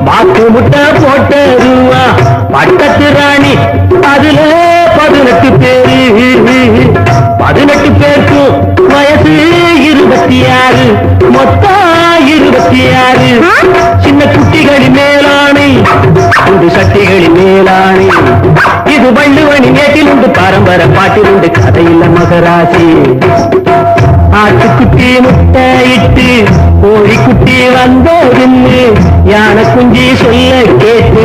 பாக்கு முட்டை போட்டதுவா பட்டத்து ராணி அதுல 18 பேரு 18 பேருக்கும் வயசு 26 மொத்தம் 26 சின்ன குட்டிகளின் மேலாணை புது சட்டிகளின் மேலாணை இது வள்ளுவனி நேட்டில் உண்டு பரம்பரை பாட்டில் உண்டு கதையில்ல மகராசி ஆட்டுக்குட்டி முட்டையிட்டு கோழிக்குட்டி வந்தோதுன்னு யானை குஞ்சி சொல்ல கேட்டு